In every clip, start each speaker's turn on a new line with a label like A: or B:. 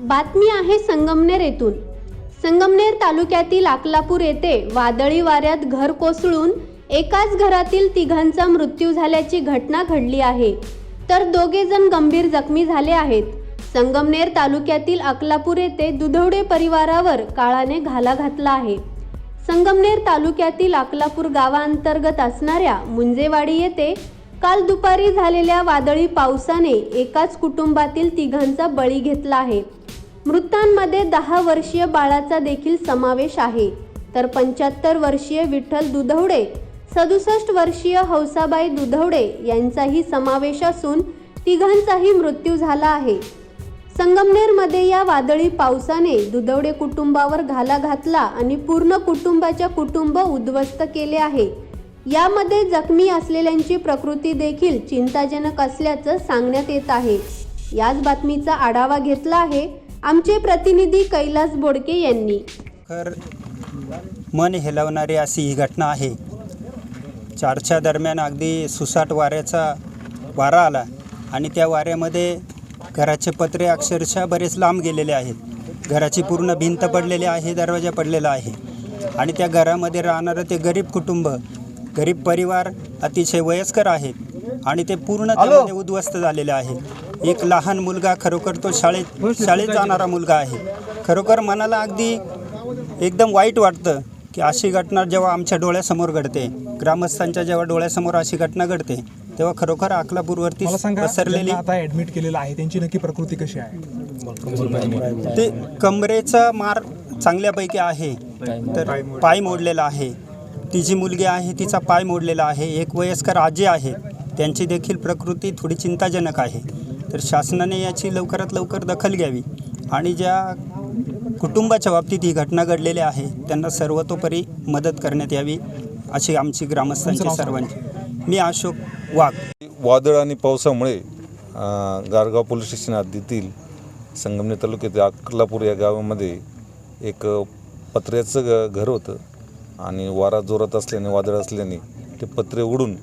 A: बातमी आहे संगमनेर येथून। संगमनेर तालुक्यातील अकलापूर येथे वादळी वाऱ्यात घर कोसळून एकाच घरातील तिघांचा मृत्यू झाल्याची घटना घडली आहे, तर दोघे जण गंभीर जखमी झाले आहेत। संगमनेर तालुक्यातील अकलापूर येथे दुधवडे परिवारावर काळाने घाला घातला आहे। संगमनेर तालुक्यातील अकलापूर गावांतर्गत असणाऱ्या मुंजेवाडी येथे काल दुपारी झालेल्या वादळी पावसाने एकाच कुटुंबातील तिघांचा बळी घेतला आहे। मृतांमध्ये 10 वर्षीय बाळाचा देखील समावेश आहे, तर 75 वर्षीय विठ्ठल दुधवडे, 67 वर्षीय हौसाबाई दुधवडे यांचाही समावेश असून तिघांचाही मृत्यू झाला आहे। संगमनेरमध्ये या वादळी पावसाने दुधवडे कुटुंबावर घाला घातला आणि पूर्ण कुटुंब उद्ध्वस्त केले आहे। यामध्ये जखमी असलेल्यांची प्रकृती देखील चिंताजनक असल्याचं सांगण्यात येत आहे। याच बातमीचा आढावा घेतला आहे आमचे प्रतिनिधी कैलास बोडके यांनी।
B: मन हेलवणारी अशी ही घटना आहे। 4च्या दरम्यान अगदी सुसाट वारा आला आणि त्या वाऱ्यामध्ये घराचे पत्रे अक्षरशः बरेच लांब गेलेले आहेत। घराची पूर्ण भिंत पडलेली आहे, दरवाजा पडलेला आहे आणि त्या घरामध्ये राहणारं ते गरीब परिवार अतिशय वयस्कर आहेत आणि ते पूर्ण त्यामध्ये उद्ध्वस्त झालेले आहे। एक लहान मुलगा, खरोखर तो शाळेत जाणारा मुलगा आहे। खरोखर मनाला अगदी एकदम वाईट वाटतं की अशी घटना जेव्हा आमच्या डोळ्यासमोर घडते, ग्रामस्थांच्या जेव्हा डोळ्यासमोर अशी घटना घडते, तेव्हा खरोखर अकलापूरवरती पसरलेली
C: आता ॲडमिट केलेलं आहे, त्यांची नक्की प्रकृती कशी आहे?
B: ते कमरेचा मार चांगल्यापैकी आहे, तर पाय मोडलेला आहे। ती जी मुलगी आहे तिचा पाय मोडलेला आहे। एक वयस्कर आजी आहे, त्यांची देखील प्रकृती थोडी चिंताजनक आहे। तर शासनाने याची लवकरात लवकर दखल घ्यावी आणि ज्या कुटुंबाच्या बाबतीत ही घटना घडलेली आहे त्यांना सर्वतोपरी मदत करण्यात यावी अशी आमची ग्रामस्थांची सर्वांची। मी अशोक वाघ।
D: वादळ आणि पावसामुळे गारगाव पोलीस स्टेशन हद्दीतील संगमनेर तालुक्यातील अकलापूर या गावामध्ये एक पत्र्याचं घर होतं आणि वारा जोरात असल्याने, वादळ असल्याने ते पत्रे उडून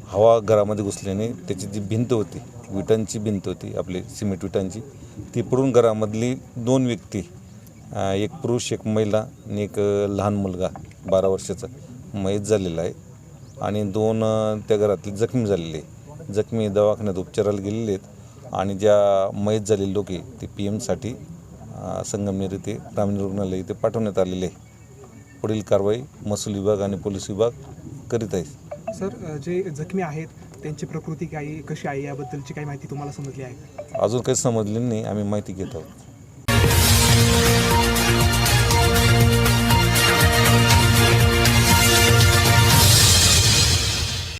D: हवा घरामध्ये घुसल्याने त्याची जी भिंत होती, विटांची भिंत होती, आपली सिमेंट विटांची, ती पडून घरामधली 2 व्यक्ती, एक पुरुष, एक महिला आणि एक लहान मुलगा 12 वर्षाचा मयत झालेला आहे आणि 2 त्या घरातले जखमी झालेले। जखमी दवाखान्यात उपचाराला गेलेले आहेत आणि ज्या मयत झालेले लोक ते PMसाठी संगमनेर येथे ग्रामीण रुग्णालय इथे पाठवण्यात आलेले आहे। पुढील कारवाई महसूल विभाग आणि पोलीस विभाग करीत आहे।
C: सर, जे जखमी आहेत त्यांची प्रकृती कशी आहे याबद्दलची काही माहिती तुम्हाला समजली आहे?
D: अजून काही समजली नाही, आम्ही माहिती घेत आहोत।